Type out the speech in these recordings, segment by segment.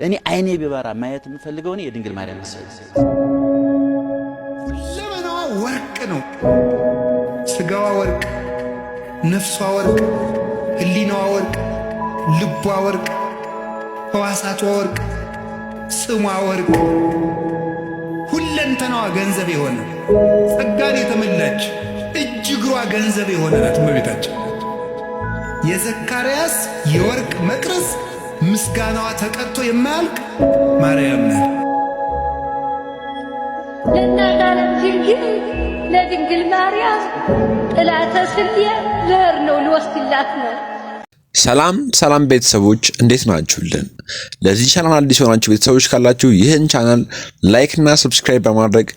እኔ አይኔ ቢበራ ማየት የምፈልገው እኔ የድንግል ማርያም ምስል ዘመናዋ ወርቅ ነው። ስጋዋ ወርቅ፣ ነፍሷ ወርቅ፣ ህሊናዋ ወርቅ፣ ልቧ ወርቅ፣ ሕዋሳቷ ወርቅ፣ ስሟ ወርቅ፣ ሁለንተናዋ ገንዘብ የሆነ ጸጋን የተመላች እጅ እግሯ ገንዘብ የሆነ ናት እመቤታችን። የዘካርያስ የወርቅ መቅረዝ ምስጋናዋ ተቀርቶ የማያልቅ ማርያም ናት። ለእናታችን ድንግል ለድንግል ማርያም ጥላተ ስልየ ዘር ነው ልወስድላት ነው። ሰላም ቤተሰቦች እንዴት ናችሁልን? ለዚህ ቻናል አዲስ የሆናችሁ ቤተሰቦች ካላችሁ ይህን ቻናል ላይክ እና ሰብስክራይብ በማድረግ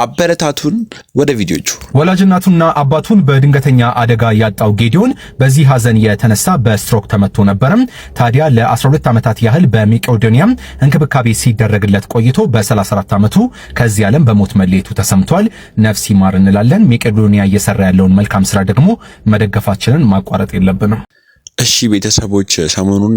አበረታቱን። ወደ ቪዲዮቹ። ወላጅናቱና አባቱን በድንገተኛ አደጋ ያጣው ጌዲዮን በዚህ ሐዘን የተነሳ በስትሮክ ተመቶ ነበርም። ታዲያ ለ12 ዓመታት ያህል በመቄዶንያ እንክብካቤ ሲደረግለት ቆይቶ በ34 ዓመቱ ከዚህ ዓለም በሞት መለየቱ ተሰምቷል። ነፍስ ይማር እንላለን። መቄዶንያ እየሰራ ያለውን መልካም ስራ ደግሞ መደገፋችንን ማቋረጥ የለብንም። እሺ ቤተሰቦች ሰሞኑን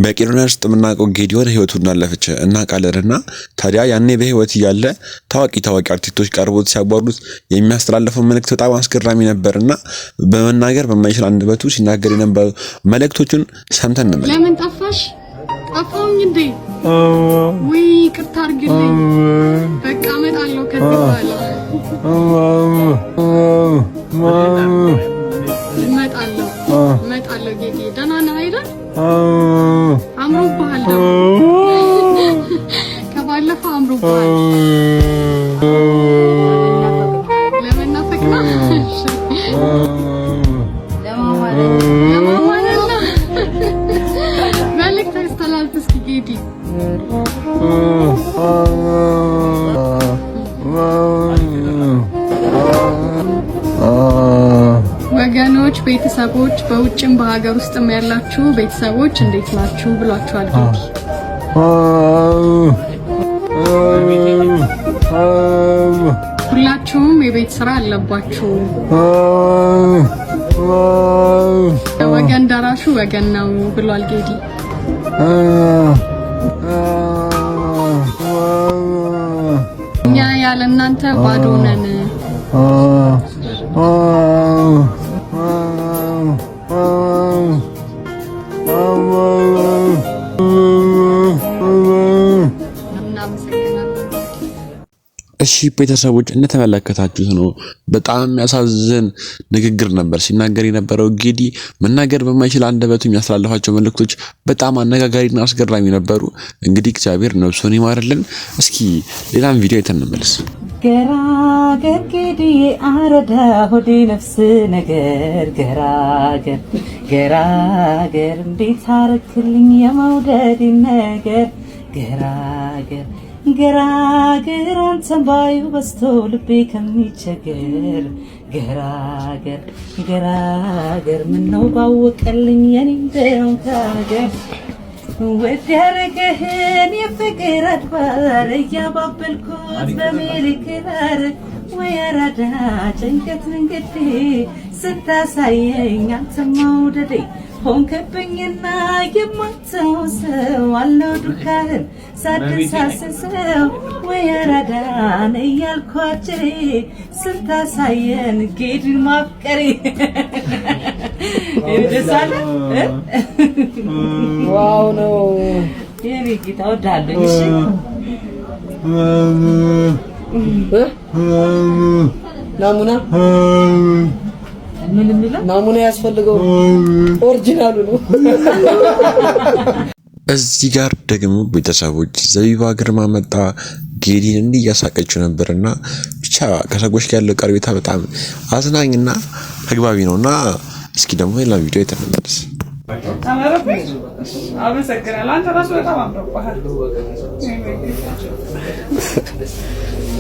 መቄዶንያ ውስጥ የምናውቀው ጌዲዮን ህይወቱ እንዳለፈች እናውቃለንና ታዲያ ያኔ በህይወት እያለ ታዋቂ አርቲስቶች ቀርቦት ሲያጓሩት የሚያስተላልፈው መልእክት በጣም አስገራሚ ነበርና በመናገር በማይችል አንደበቱ ሲናገር የነበረው መልእክቶቹን ሰምተን ነበር። ለምን ጠፋሽ? ጠፋሁኝ እንዴ? ወይ ይቅርታ አድርግልኝ። በቃ እመጣለሁ ከዚህ በኋላ እመጣለሁ። ጌጌ ደህና ነህ አይደል? አምሮብሃል ከባለፈው አምሮብሃል። ለመናፈቅ ነው ለማማለል ነው። መልዕክት አስተላልፍ እስኪ ጌዲ። ወገኖች፣ ቤተሰቦች በውጭም በሀገር ውስጥም ያላችሁ ቤተሰቦች እንዴት ናችሁ ብሏችኋል ጌዲ። ሁላችሁም የቤት ስራ አለባችሁ። ወገን ደራሹ ወገን ነው ብሏል ጌዲ። እኛ ያለ እናንተ ባዶ ነን። እሺ ቤተሰቦች እንደተመለከታችሁት ነው። በጣም የሚያሳዝን ንግግር ነበር ሲናገር የነበረው ጌዲ። መናገር በማይችል አንደበቱ የሚያስተላልፋቸው መልእክቶች በጣም አነጋጋሪና አስገራሚ ነበሩ። እንግዲህ እግዚአብሔር ነፍሱን ይማርልን። እስኪ ሌላም ቪዲዮ አይተን እንመለስ። ገራገር ጌዲ አረዳ ሆዴ ነፍስ ነገር ገራገር እንዴት አረክልኝ የመውደድ ነገር ገራገር አንተን ባዩ በስቶ ልቤ ከሚቸገር ገራገር ምነው ባወቀልኝ የኔ እንደው ታገር ወደረገህን የፍቅር አድባር እያባበልኩት በሜልክራር ወያራዳ ጭንቀት እንግዲ ስታሳየኝ አንተ መውደዴ ሆንክብኝና የማትተውሰው አለው ዱካህን ሳደሳስሰው ወያራዳን እያልኳችሬ ስታሳየን ጌዲን ማፍቀሬ ይደሳለ ዋው ነው የኔ ጌታ ወዳለኝ። እሺ ናሙና ምን ናሙና ያስፈልገው ኦሪጂናሉ ነው። እዚህ ጋር ደግሞ ቤተሰቦች ዘቢባ ግርማ መጣ ጌዲን እንዲህ እያሳቀችው ነበርና ብቻ ከሰዎች ጋር ያለው ቀረቤታ በጣም አዝናኝና ተግባቢ ነውና እስኪ ደግሞ ሌላ ቪዲዮ አይተንመለስ። አመሰግናለሁ። አንተ ራሱ በጣም አምሮብሃል።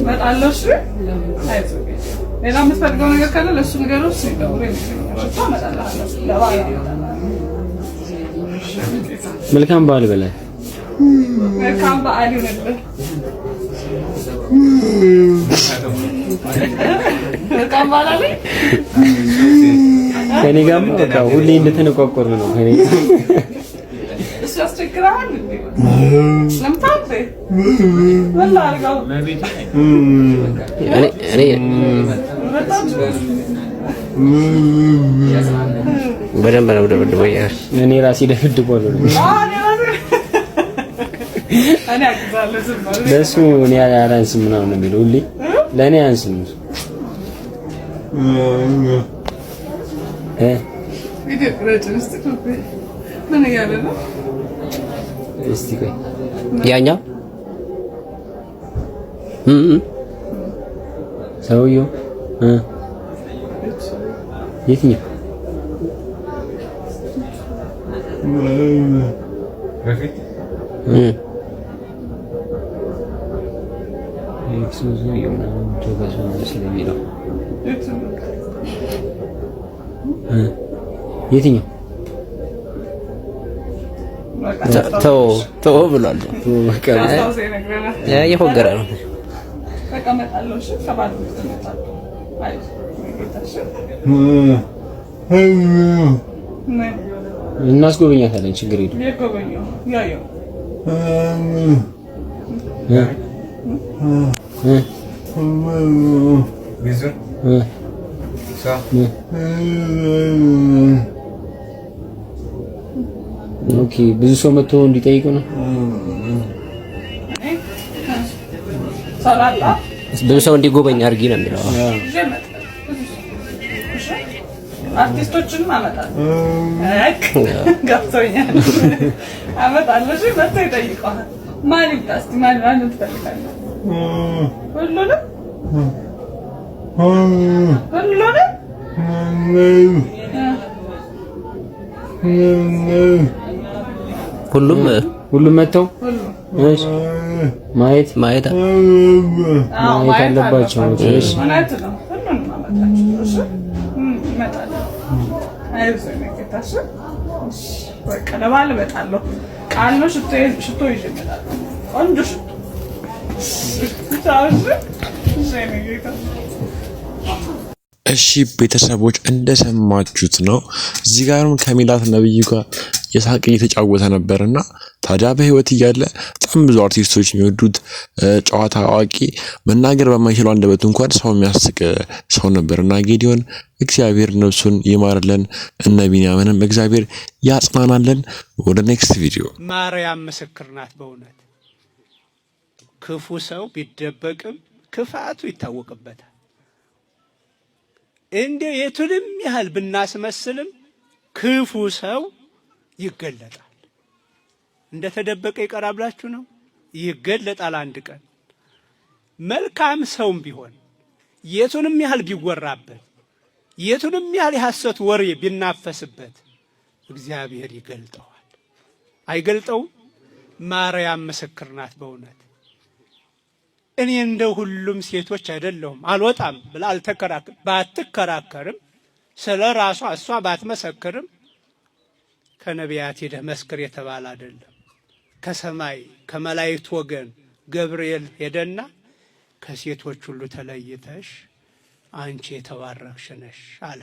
በጣም ሌላ የምትፈልገው ነገር ካለ ለእሱ ንገረው። እሱ ይደውል መልካም በዓል በላይ መልካም በዓል ይሁንልህ። መልካም በዓል አለ ከኔ ጋር በቃ ሁሌ እንደተነቋቆርን ነው። ከኔ እሱ ያስቸግራል እንዴ? ለምታውቁ ወላ አርጋው እኔ በደንብ ነው ደብድበው እኔ ራሴ ደብድበው እኔ አግዛለሁ ዝም ለሱ እኔ አላንስም ምናምን ነው የሚለው ሁሌ ለኔ አንስም ቪዲዮ ቅረጭ ምን ያለ ነው እስቲ ቆይ ያኛው ሰውዬው የትኛው በፊት ኤክስኪዩዝ ሚ ምናምን ጆጋሱ ስለሚለው የትኛው ተው ብሏል። የፎገረ ነው ተቀመጣለሁ። እሺ ከባድ ተቀመጣለሁ። አይ እናስጎበኛታለን። ችግር የለም። የጎበኘው ያየው ኦኬ ብዙ ሰው መጥቶ እንዲጠይቁ ነው። ብዙ ሰው እንዲጎበኝ አድርጊ ነው የሚለው። አርቲስቶችንም አመጣለሁ። ገብቶኛል። አመጣለሁ። እሺ መጥቶ ይጠይቀዋል። ማን ይምጣ እስኪ ማን ትፈልጋለህ? ሁሉንም ሁሉም መጥተው እሺ ማየት አለባቸው። እሺ ማለት ነው። ሁሉንም አመጣለሁ። እሺ እመጣለሁ። አይዞህ ነቄታሽ። እሺ በቃ ለባል እመጣለሁ። ቃል ነው። ሽቶ ይዤ እመጣለሁ። ቆንጆ ሽቶ እሺ ቤተሰቦች እንደሰማችሁት ነው። እዚህ ጋርም ከሜላት ነብዩ ጋር የሳቅ እየተጫወተ ነበርና ታዲያ በህይወት እያለ በጣም ብዙ አርቲስቶች የሚወዱት ጨዋታ አዋቂ መናገር በማይችለው አንደበቱ እንኳን ሰው የሚያስቅ ሰው ነበርና ጌዲዮን እግዚአብሔር ነፍሱን ይማርልን፣ እነ ቢንያምንም እግዚአብሔር ያጽናናልን። ወደ ኔክስት ቪዲዮ። ማርያም ምስክር ናት። በእውነት ክፉ ሰው ቢደበቅም ክፋቱ ይታወቅበታል። እንዴ የቱንም ያህል ብናስመስልም ክፉ ሰው ይገለጣል። እንደተደበቀ ይቀራብላችሁ ነው፣ ይገለጣል አንድ ቀን። መልካም ሰውም ቢሆን የቱንም ያህል ቢወራበት፣ የቱንም ያህል የሐሰት ወሬ ቢናፈስበት እግዚአብሔር ይገልጠዋል። አይገልጠውም? ማርያም ምስክር ናት። በእውነት እኔ እንደ ሁሉም ሴቶች አይደለሁም አልወጣም ብላ ባትከራከርም ስለ ራሷ እሷ ባትመሰክርም ከነቢያት ሄደህ መስክር የተባለ አይደለም። ከሰማይ ከመላእክት ወገን ገብርኤል ሄደና ከሴቶች ሁሉ ተለይተሽ አንቺ የተባረክሽ ነሽ አለ።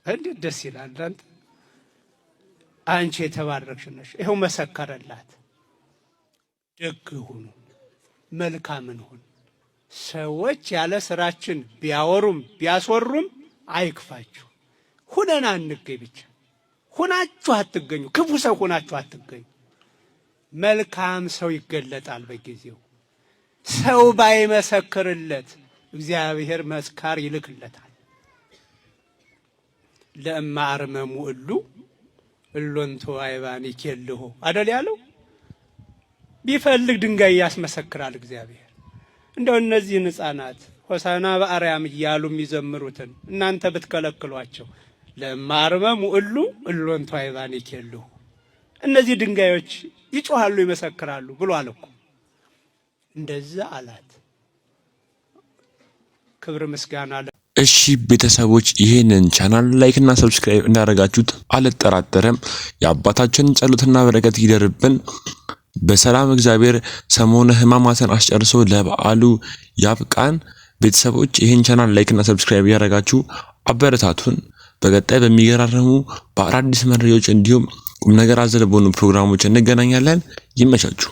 እንዴት ደስ ይላል! አንተ አንቺ የተባረክሽ ነሽ። ይኸው መሰከረላት። ደግ ሁኑ፣ መልካምን ሁን። ሰዎች ያለ ስራችን ቢያወሩም ቢያስወሩም አይክፋችሁ። ሁነን አንገኝ ብቻ። ሁናችሁ አትገኙ። ክፉ ሰው ሁናችሁ አትገኙ። መልካም ሰው ይገለጣል በጊዜው። ሰው ባይመሰክርለት እግዚአብሔር መስካር ይልክለታል። ለእማ አርመሙ እሎንቶ አይባን ይኬልሁ አደል ያለው። ቢፈልግ ድንጋይ ያስመሰክራል እግዚአብሔር። እንደው እነዚህን ሕፃናት ሆሳና በአርያም እያሉ የሚዘምሩትን እናንተ ብትከለክሏቸው ለእማ አርመሙ እሎንቶ አይባን ይኬልሁ፣ እነዚህ ድንጋዮች ይጮሃሉ ይመሰክራሉ ብሏል እኮ። እንደዛ አላት። ክብር ምስጋና አለ። እሺ ቤተሰቦች ይሄንን ቻናል ላይክ እና ሰብስክራይብ እንዳደረጋችሁት አልጠራጠረም። የአባታችንን ጸሎትና በረከት ይደርብን። በሰላም እግዚአብሔር ሰሞነ ሕማማትን አስጨርሶ ለበዓሉ ያብቃን። ቤተሰቦች ይሄን ቻናል ላይክ እና ሰብስክራይብ ያደረጋችሁ አበረታቱን። በቀጣይ በሚገራረሙ በአዳዲስ መረጃዎች እንዲሁም ቁም ነገር አዘል በሆኑ ፕሮግራሞች እንገናኛለን። ይመቻችሁ።